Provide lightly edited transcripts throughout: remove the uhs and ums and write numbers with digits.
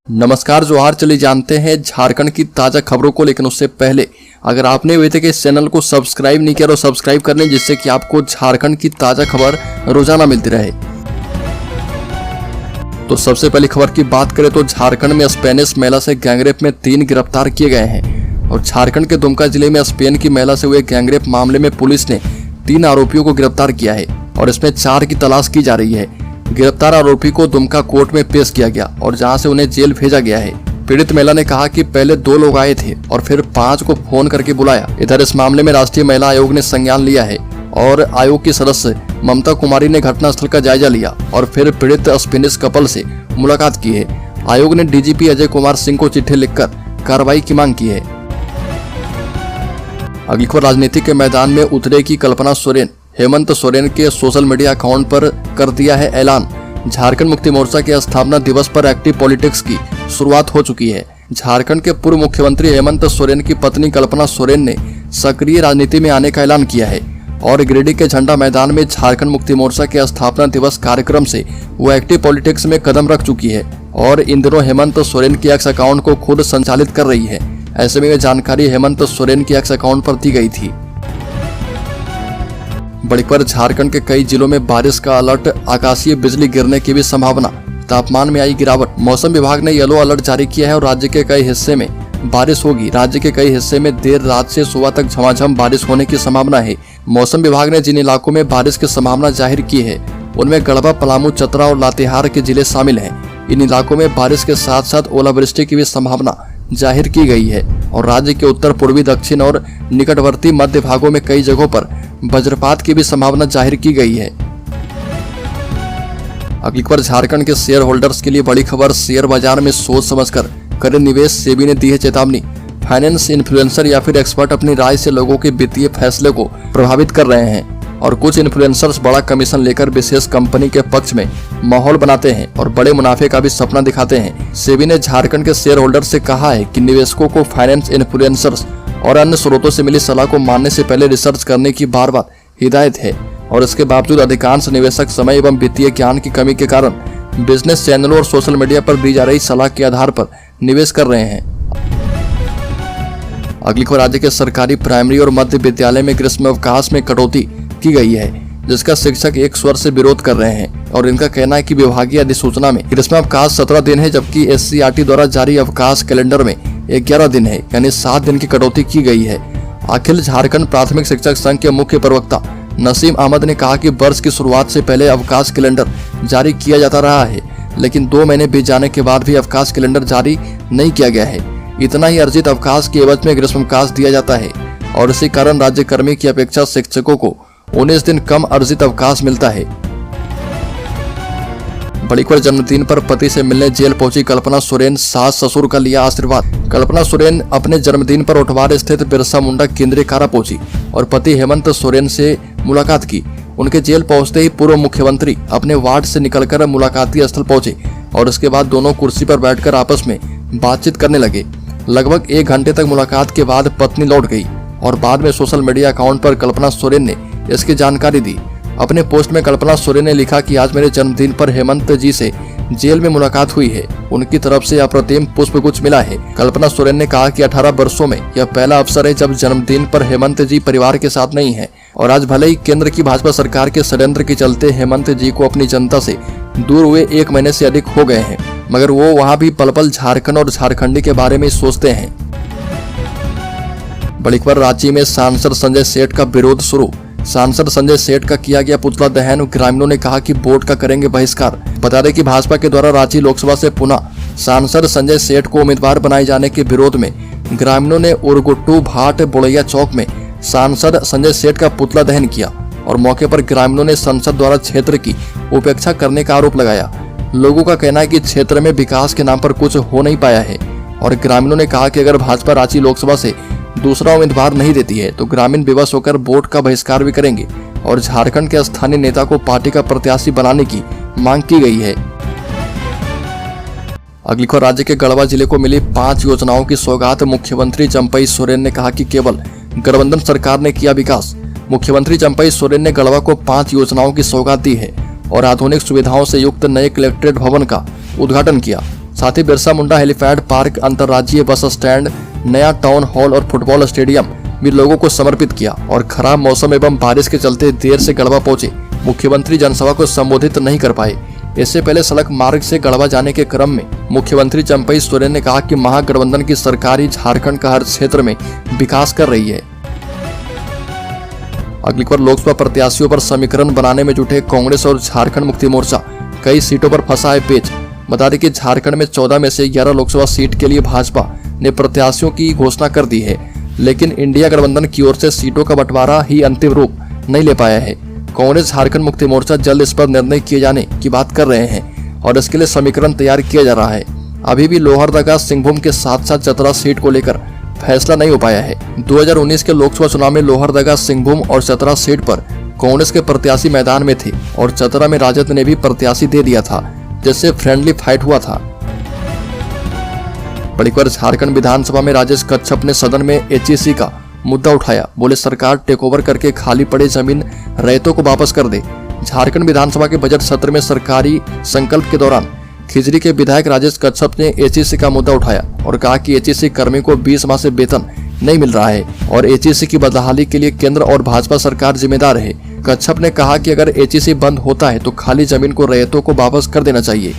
नमस्कार जोहार। चलिए जानते हैं झारखंड की ताज़ा खबरों को, लेकिन उससे पहले अगर आपने अभी तक इस चैनल को सब्सक्राइब नहीं किया तो सब्सक्राइब कर लें, जिससे कि आपको झारखंड की ताज़ा खबर रोजाना मिलती रहे। तो सबसे पहली खबर की बात करें तो झारखंड में स्पेनिश महिला से गैंगरेप में 3 गिरफ्तार किए गए हैं। और झारखंड के दुमका जिले में स्पेन की महिला से हुए गैंगरेप मामले में पुलिस ने 3 आरोपियों को गिरफ्तार किया है और इसमें 4 की तलाश की जा रही है। गिरफ्तार आरोपी को दुमका कोर्ट में पेश किया गया और जहां से उन्हें जेल भेजा गया है। पीड़ित महिला ने कहा कि पहले 2 लोग आए थे और फिर 5 को फोन करके बुलाया। इधर इस मामले में राष्ट्रीय महिला आयोग ने संज्ञान लिया है और आयोग की सदस्य ममता कुमारी ने घटनास्थल का जायजा लिया और फिर पीड़ित स्पेनिश कपल से मुलाकात की है। आयोग ने डीजीपी अजय कुमार सिंह को चिट्ठी लिखकर कार्रवाई की मांग की है। अगली खबर राजनीति के मैदान में उतरेगी कल्पना सोरेन। हेमंत सोरेन के सोशल मीडिया अकाउंट पर कर दिया है ऐलान। झारखंड मुक्ति मोर्चा के स्थापना दिवस पर एक्टिव पॉलिटिक्स की शुरुआत हो चुकी है। झारखंड के पूर्व मुख्यमंत्री हेमंत सोरेन की पत्नी कल्पना सोरेन ने सक्रिय राजनीति में आने का ऐलान किया है और गिरिडीह के झंडा मैदान में झारखंड मुक्ति मोर्चा के स्थापना दिवस कार्यक्रम से वो एक्टिव पॉलिटिक्स में कदम रख चुकी है और इन दिनों हेमंत सोरेन के एक्स अकाउंट को खुद संचालित कर रही है। ऐसे में यह जानकारी हेमंत सोरेन के एक्स अकाउंट पर दी गई थी। बड़ी पर झारखंड के कई जिलों में बारिश का अलर्ट, आकाशीय बिजली गिरने की भी संभावना, तापमान में आई गिरावट। मौसम विभाग ने येलो अलर्ट जारी किया है और राज्य के कई हिस्से में बारिश होगी। राज्य के कई हिस्से में देर रात से सुबह तक झमाझम बारिश होने की संभावना है। मौसम विभाग ने जिन इलाकों में बारिश की संभावना जाहिर की है उनमें गढ़वा, पलामू, चतरा और लातेहार के जिले शामिल हैं। इन इलाकों में बारिश के साथ साथ ओलावृष्टि की भी संभावना जाहिर की गई है और राज्य के उत्तर पूर्वी, दक्षिण और निकटवर्ती मध्य भागों में कई जगहों पर वज्रपात की भी संभावना जाहिर की गई है। अगली खबर झारखंड के शेयर होल्डर्स के लिए बड़ी खबर। शेयर बाजार में सोच समझकर करें निवेश, सेबी ने दी है चेतावनी। फाइनेंस इन्फ्लुएंसर या फिर एक्सपर्ट अपनी राय से लोगों के वित्तीय फैसले को प्रभावित कर रहे हैं और कुछ इन्फ्लुएंसर्स बड़ा कमीशन लेकर विशेष कंपनी के पक्ष में माहौल बनाते हैं और बड़े मुनाफे का भी सपना दिखाते हैं। सेबी ने झारखंड के शेयर होल्डर्स से कहा है कि निवेशकों को फाइनेंस इन्फ्लुएंसर्स और अन्य स्रोतों से मिली सलाह को मानने से पहले रिसर्च करने की बार बार हिदायत है और इसके बावजूद अधिकांश निवेशक समय एवं वित्तीय ज्ञान की कमी के कारण बिजनेस चैनलों और सोशल मीडिया पर दी जा रही सलाह के आधार पर निवेश कर रहे हैं। अगली खबर राज्य के सरकारी प्राइमरी और मध्य विद्यालय में ग्रीष्म अवकाश में कटौती की गई है, जिसका शिक्षक एक स्वर से विरोध कर रहे हैं और इनका कहना है कि विभागीय अधिसूचना में ग्रीष्म अवकाश 17 दिन है, जबकि SCRT द्वारा जारी अवकाश कैलेंडर में 11 दिन है, यानी 7 दिन की कटौती की गई है। अखिल झारखंड प्राथमिक शिक्षक संघ के मुख्य प्रवक्ता नसीम अहमद ने कहा कि वर्ष की शुरुआत से पहले अवकाश कैलेंडर जारी किया जाता रहा है, लेकिन 2 महीने बीत जाने के बाद भी अवकाश कैलेंडर जारी नहीं किया गया है। इतना ही अर्जित अवकाश के एवज में ग्रीष्म अवकाश दिया जाता है और इसी कारण राज्यकर्मी की अपेक्षा शिक्षकों को 19 दिन कम अर्जित अवकाश मिलता है। बड़ी खबर जन्मदिन पर पति से मिलने जेल पहुंची कल्पना सोरेन, सास ससुर का लिया आशीर्वाद। कल्पना सोरेन अपने जन्मदिन पर ओठवार स्थित बिरसा मुंडा केंद्रीय कारा पहुंची और पति हेमंत सोरेन से मुलाकात की। उनके जेल पहुंचते ही पूर्व मुख्यमंत्री अपने वार्ड से निकलकर मुलाकाती स्थल पहुंचे और इसके बाद दोनों कुर्सी पर बैठकर आपस में बातचीत करने लगे। लगभग 1 घंटे तक मुलाकात के बाद पत्नी लौट गई और बाद में सोशल मीडिया अकाउंट पर कल्पना सोरेन ने इसकी जानकारी दी। अपने पोस्ट में कल्पना सोरेन ने लिखा कि आज मेरे जन्मदिन पर हेमंत जी से जेल में मुलाकात हुई है, उनकी तरफ से अप्रतिम पुष्पगुच्छ मिला है। कल्पना सोरेन ने कहा कि 18 वर्षों में यह पहला अवसर है जब जन्मदिन पर हेमंत जी परिवार के साथ नहीं है और आज भले ही केंद्र की भाजपा सरकार के षड्यंत्र के चलते हेमंत जी को अपनी जनता से दूर हुए 1 महीने से अधिक हो गए हैं, मगर वो वहाँ भी पल पल झारखंड और झारखंडी के बारे में सोचते हैं। बड़ी खबर रांची में सांसद संजय सेठ का विरोध शुरू। सांसद संजय सेठ का किया गया पुतला दहन, ग्रामीणों ने कहा कि बोर्ड का करेंगे बहिष्कार। बता दें कि भाजपा के द्वारा रांची लोकसभा से पुनः सांसद संजय सेठ को उम्मीदवार बनाए जाने के विरोध में ग्रामीणों ने उरगुट्टू भाट बोड़ैया चौक में सांसद संजय सेठ का पुतला दहन किया और मौके पर ग्रामीणों ने संसद द्वारा क्षेत्र की उपेक्षा करने का आरोप लगाया। लोगों का कहना है कि क्षेत्र में विकास के नाम पर कुछ हो नहीं पाया है और ग्रामीणों ने कहा कि अगर भाजपा रांची लोकसभा से दूसरा उम्मीदवार नहीं देती है तो ग्रामीण विवश होकर बोर्ड का बहिष्कार भी करेंगे और झारखंड के स्थानीय नेता को पार्टी का प्रत्याशी बनाने की मांग की गई है। अगली खबर राज्य के गढ़वा जिले को मिली 5 योजनाओं की सौगात। मुख्यमंत्री चंपई सोरेन ने कहा कि केवल गठबंधन सरकार ने किया विकास। मुख्यमंत्री चंपई सोरेन ने गढ़वा को 5 योजनाओं की सौगात दी है और आधुनिक सुविधाओं से युक्त नए कलेक्ट्रेट भवन का उद्घाटन किया। साथ ही बिरसा मुंडा हेलीपैड, पार्क, अंतर्राज्यीय बस स्टैंड, नया टाउन हॉल और फुटबॉल स्टेडियम भी लोगों को समर्पित किया। और खराब मौसम एवं बारिश के चलते देर से गढ़वा पहुंचे मुख्यमंत्री जनसभा को संबोधित नहीं कर पाए। इससे पहले सड़क मार्ग से गढ़वा जाने के क्रम में मुख्यमंत्री चंपई सोरेन ने कहा कि महागठबंधन की सरकार ही झारखंड का हर क्षेत्र में विकास कर रही है। अगली बार लोकसभा प्रत्याशियों पर समीकरण बनाने में जुटे कांग्रेस और झारखंड मुक्ति मोर्चा कई सीटों पर फंसा है पेच। बता दें कि झारखंड में 14 में से 11 लोकसभा सीट के लिए भाजपा ने प्रत्याशियों की घोषणा कर दी है, लेकिन इंडिया गठबंधन की ओर से सीटों का बंटवारा ही अंतिम रूप नहीं ले पाया है। कांग्रेस झारखंड मुक्ति मोर्चा जल्द इस पर निर्णय किए जाने की बात कर रहे हैं और इसके लिए समीकरण तैयार किया जा रहा है। अभी भी लोहरदगा, सिंहभूम के साथ साथ चतरा सीट को लेकर फैसला नहीं हो पाया है। 2019 के लोकसभा चुनाव में लोहरदगा, सिंहभूम और चतरा सीट पर कांग्रेस के प्रत्याशी मैदान में थे और चतरा में राजद ने भी प्रत्याशी दे दिया था, जिससे फ्रेंडली फाइट हुआ था। बड़ी बार झारखंड विधानसभा में राजेश कच्छप ने सदन में एचईसी का मुद्दा उठाया। बोले सरकार टेकओवर करके खाली पड़े जमीन रैयतों को वापस कर दे। झारखंड विधानसभा के बजट सत्र में सरकारी संकल्प के दौरान खिजरी के विधायक राजेश कच्छप ने एचईसी का मुद्दा उठाया और कहा कि एचईसी कर्मी को 20 माह से वेतन नहीं मिल रहा है और एचईसी की बदहाली के लिए केंद्र और भाजपा सरकार जिम्मेदार है। कच्छप ने कहा कि अगर एचईसी बंद होता है तो खाली जमीन को रैयतों को वापस कर देना चाहिए।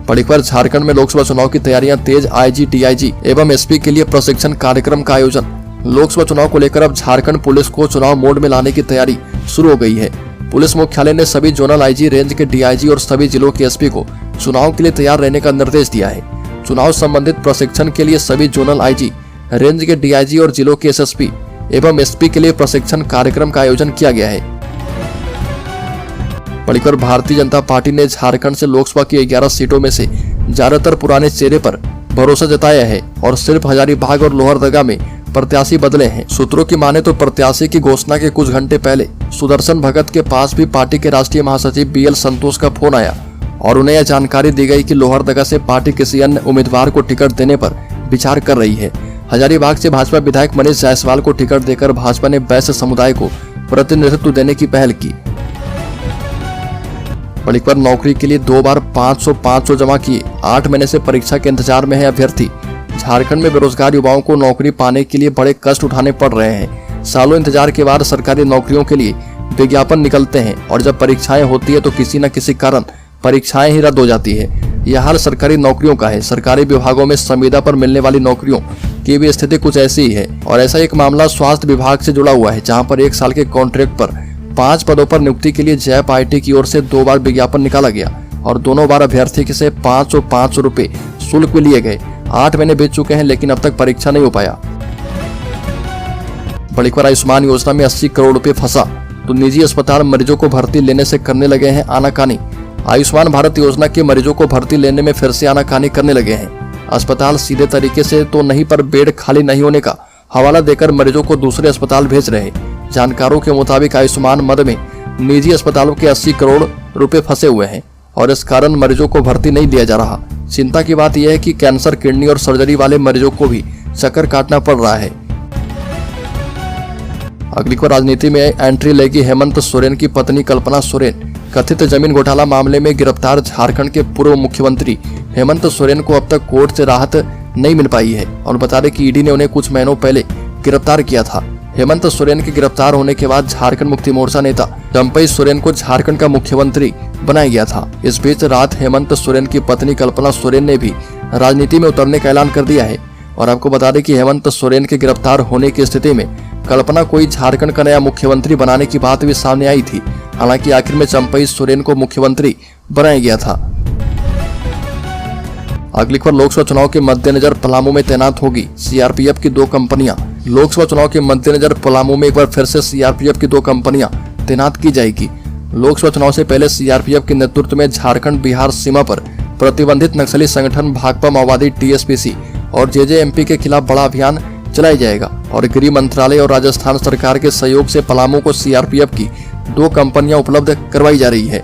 बड़ी खबर झारखंड में लोकसभा चुनाव की तैयारियां तेज। आईजी, डीआईजी एवं एसपी के लिए प्रशिक्षण कार्यक्रम का आयोजन। लोकसभा चुनाव को लेकर अब झारखंड पुलिस को चुनाव मोड में लाने की तैयारी शुरू हो गई है। पुलिस मुख्यालय ने सभी जोनल आईजी, रेंज के डीआईजी और सभी जिलों के एसपी को चुनाव के लिए तैयार रहने का निर्देश दिया है। चुनाव संबंधित प्रशिक्षण के लिए सभी जोनल आईजी, रेंज के डीआईजी और जिलों के एसएसपी एवं एसपी के लिए प्रशिक्षण कार्यक्रम का आयोजन किया गया है। बढ़कर भारतीय जनता पार्टी ने झारखंड से लोकसभा की 11 सीटों में से ज्यादातर पुराने चेहरे पर भरोसा जताया है और सिर्फ हजारीबाग और लोहरदगा में प्रत्याशी बदले हैं। सूत्रों की माने तो प्रत्याशी की घोषणा के कुछ घंटे पहले सुदर्शन भगत के पास भी पार्टी के राष्ट्रीय महासचिव बीएल संतोष का फोन आया और उन्हें यह जानकारी दी गई कि लोहरदगा से पार्टी किसी अन्य उम्मीदवार को टिकट देने पर विचार कर रही है। हजारीबाग से भाजपा विधायक मनीष जायसवाल को टिकट देकर भाजपा ने वैश्य समुदाय को प्रतिनिधित्व देने की पहल की। बड़ी पर नौकरी के लिए 2 बार 500 जमा किए। 8 महीने से परीक्षा के इंतजार में है अभ्यर्थी। झारखंड में बेरोजगार युवाओं को नौकरी पाने के लिए बड़े कष्ट उठाने पड़ रहे हैं। सालों इंतजार के बाद सरकारी नौकरियों के लिए विज्ञापन निकलते हैं और जब परीक्षाएं होती है तो किसी न किसी कारण परीक्षाएं ही रद्द हो जाती है। यह हाल सरकारी नौकरियों का है। सरकारी विभागों में संविदा पर मिलने वाली नौकरियों की भी स्थिति कुछ ऐसी ही है और ऐसा एक मामला स्वास्थ्य विभाग से जुड़ा हुआ है, जहाँ पर 1 साल के कॉन्ट्रैक्ट पर 5 पदों पर नियुक्ति के लिए जैप आईटी की ओर से 2 बार विज्ञापन निकाला गया और दोनों बार अभ्यर्थी से 500 रुपए शुल्क भी लिए गए। 8 महीने बीत चुके हैं लेकिन अब तक परीक्षा नहीं हो पाया। बड़ी खबर आयुष्मान योजना में 80 करोड़ रुपए फंसा तो निजी अस्पताल मरीजों को भर्ती लेने से करने लगे हैं आनाकानी। आयुष्मान भारत योजना के मरीजों को भर्ती लेने में फिर से आनाकानी करने लगे हैं। अस्पताल सीधे तरीके से तो नहीं पर बेड खाली नहीं होने का हवाला देकर मरीजों को दूसरे अस्पताल भेज रहे हैं। जानकारों के मुताबिक आयुष्मान मद में निजी अस्पतालों के 80 करोड़ रुपए फंसे हुए हैं और इस कारण मरीजों को भर्ती नहीं लिया जा रहा। चिंता की बात यह है कि कैंसर, किडनी और सर्जरी वाले मरीजों को भी चक्कर काटना पड़ रहा है। अगली को राजनीति में एंट्री लेगी हेमंत सोरेन की पत्नी कल्पना सोरेन। कथित जमीन घोटाला मामले में गिरफ्तार झारखंड के पूर्व मुख्यमंत्री हेमंत सोरेन को अब तक कोर्ट से राहत नहीं मिल पाई है और बता दें कि ईडी ने उन्हें कुछ महीनों पहले गिरफ्तार किया था। हेमंत सोरेन के गिरफ्तार होने के बाद झारखंड मुक्ति मोर्चा नेता चंपई सोरेन को झारखंड का मुख्यमंत्री बनाया गया था। इस बीच रात हेमंत सोरेन की पत्नी कल्पना सोरेन ने भी राजनीति में उतरने का ऐलान कर दिया है और आपको बता दें कि हेमंत सोरेन के गिरफ्तार होने की स्थिति में कल्पना कोई झारखंड का नया मुख्यमंत्री बनाने की बात भी सामने आई थी। हालांकि आखिर में चंपई सोरेन को मुख्यमंत्री बनाया गया था। अगली खबर लोकसभा चुनाव के मद्देनजर पलामू में तैनात होगी सीआरपीएफ की 2 कंपनियां। लोकसभा चुनाव के मद्देनजर पलामू में एक बार फिर से सीआरपीएफ की 2 कंपनियां तैनात की जाएगी। लोकसभा चुनाव से पहले सीआरपीएफ के नेतृत्व में झारखंड बिहार सीमा पर प्रतिबंधित नक्सली संगठन भाकपा माओवादी टीएसपीसी और जेजेएमपी के खिलाफ बड़ा अभियान चलाया जाएगा और गृह मंत्रालय और राजस्थान सरकार के सहयोग से पलामू को सीआरपीएफ की 2 कंपनियां उपलब्ध करवाई जा रही है।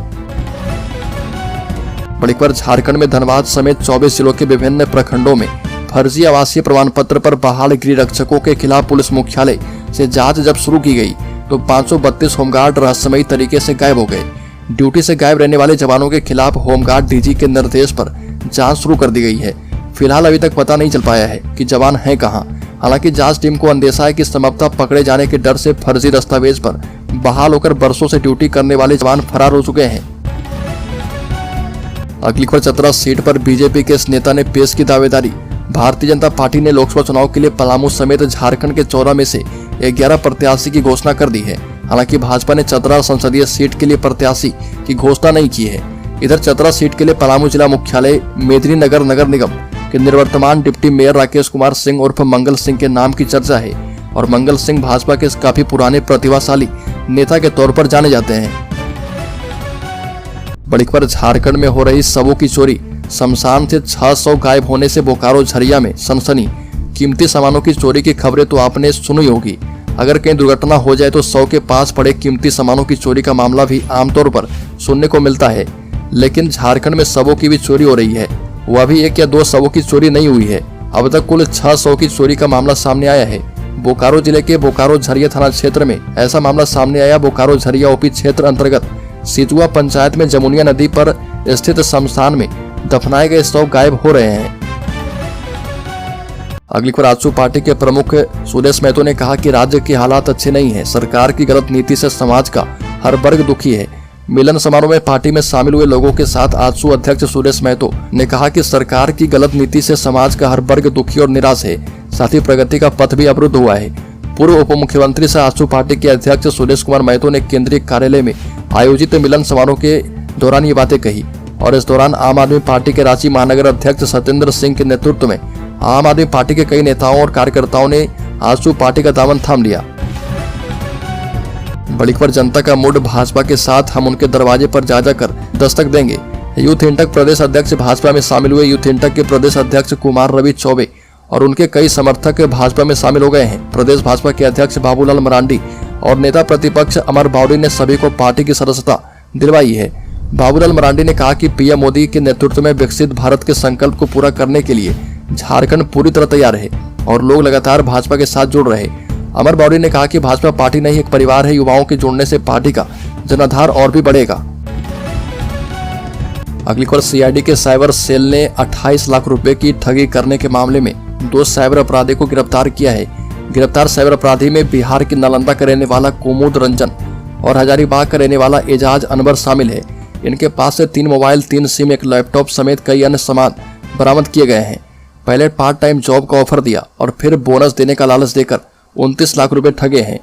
बड़ी खबर झारखंड में धनबाद समेत 24 जिलों के विभिन्न प्रखंडों में फर्जी आवासीय प्रमाण पत्र पर बहाल गृह रक्षकों के खिलाफ पुलिस मुख्यालय से जांच जब शुरू की गई तो 532 होमगार्ड रहस्यमयी तरीके से गायब हो गए। ड्यूटी से गायब रहने वाले जवानों के खिलाफ होमगार्ड डीजी के निर्देश पर जांच शुरू कर दी गई है। फिलहाल अभी तक पता नहीं चल पाया है कि जवान हैं कहां। हालांकि जांच टीम को अंदेशा है कि संभवतः पकड़े जाने के डर से फर्जी दस्तावेज पर बहाल होकर बरसों से ड्यूटी करने वाले जवान फरार हो चुके हैं। अगली खबर, चतरा सीट पर बीजेपी के इस नेता ने पेश की दावेदारी। भारतीय जनता पार्टी ने लोकसभा चुनाव के लिए पलामू समेत झारखंड के 14 में से 11 प्रत्याशी की घोषणा कर दी है। हालांकि भाजपा ने चतरा संसदीय सीट के लिए प्रत्याशी की घोषणा नहीं की है। इधर चतरा सीट के लिए पलामू जिला मुख्यालय मेदिनीनगर नगर निगम के निवर्तमान डिप्टी मेयर राकेश कुमार सिंह उर्फ मंगल सिंह के नाम की चर्चा है और मंगल सिंह भाजपा के काफी पुराने प्रतिभाशाली नेता के तौर पर जाने जाते हैं। बड़ी खबर, झारखंड में हो रही शवों की चोरी। शमशान से 600 गायब होने से बोकारो झरिया में सनसनी। कीमती सामानों की चोरी की खबरें तो आपने सुनी होगी। अगर कहीं दुर्घटना हो जाए तो 100 के पास पड़े कीमती सामानों की चोरी का मामला भी आमतौर पर सुनने को मिलता है, लेकिन झारखंड में शवों की भी चोरी हो रही है। वह भी 1 या 2 शवों की चोरी नहीं हुई है, अब तक कुल 600 की चोरी का मामला सामने आया है। बोकारो जिले के बोकारो झरिया थाना क्षेत्र में ऐसा मामला सामने आया। बोकारो झरिया ओपी क्षेत्र अंतर्गत सितुआ पंचायत में जमुनिया नदी पर स्थित शमशान में दफनाए गए शव गायब हो रहे हैं। अगली खबर, आजसू पार्टी के प्रमुख सुरेश महतो ने कहा कि राज्य के हालात अच्छे नहीं है। सरकार की गलत नीति से समाज का हर वर्ग दुखी है। मिलन समारोह में पार्टी में शामिल हुए लोगों के साथ आजसू अध्यक्ष सुरेश महतो ने कहा कि सरकार की गलत नीति से समाज का हर वर्ग दुखी और निराश है, साथ ही प्रगति का पथ भी अवरुद्ध हुआ है। पूर्व उप मुख्यमंत्री से आजसू पार्टी के अध्यक्ष सुरेश कुमार महतो ने केंद्रीय कार्यालय में आयोजित मिलन समारोह के दौरान ये बातें कही और इस दौरान आम आदमी पार्टी के रांची महानगर अध्यक्ष सत्येंद्र सिंह के नेतृत्व में आम आदमी पार्टी के कई नेताओं और कार्यकर्ताओं ने आजसू पार्टी का दामन थाम लिया। बड़ी खबर, जनता का मूड भाजपा के साथ, हम उनके दरवाजे पर जा जाकर दस्तक देंगे। यूथ इंटक प्रदेश अध्यक्ष भाजपा में शामिल हुए। यूथ इंटक के प्रदेश अध्यक्ष कुमार रवि चौबे और उनके कई समर्थक भाजपा में शामिल हो गए हैं। प्रदेश भाजपा के अध्यक्ष बाबूलाल मरांडी और नेता प्रतिपक्ष अमर बावड़ी ने सभी को पार्टी की सदस्यता दिलवाई है। बाबूलाल मरांडी ने कहा कि पीएम मोदी के नेतृत्व में विकसित भारत के संकल्प को पूरा करने के लिए झारखंड पूरी तरह तैयार है और लोग लगातार भाजपा के साथ जुड़ रहे। अमर बावड़ी ने कहा कि भाजपा पार्टी नहीं एक परिवार है। युवाओं के जुड़ने से पार्टी का जनाधार और भी बढ़ेगा। अगली खबर, सीआईडी के साइबर सेल ने 28 लाख रुपए की ठगी करने के मामले में 2 साइबर अपराधी को गिरफ्तार किया है। गिरफ्तार साइबर अपराधी में बिहार के नालंदा का रहने वाला कुमुद रंजन और हजारीबाग का रहने वाला एजाज अनवर शामिल है। इनके पास से 3 मोबाइल, 3 सिम, 1 लैपटॉप समेत कई अन्य सामान बरामद किए गए हैं। पहले पार्ट टाइम जॉब का ऑफर दिया और फिर बोनस देने का लालच देकर 29 लाख रुपए ठगे हैं।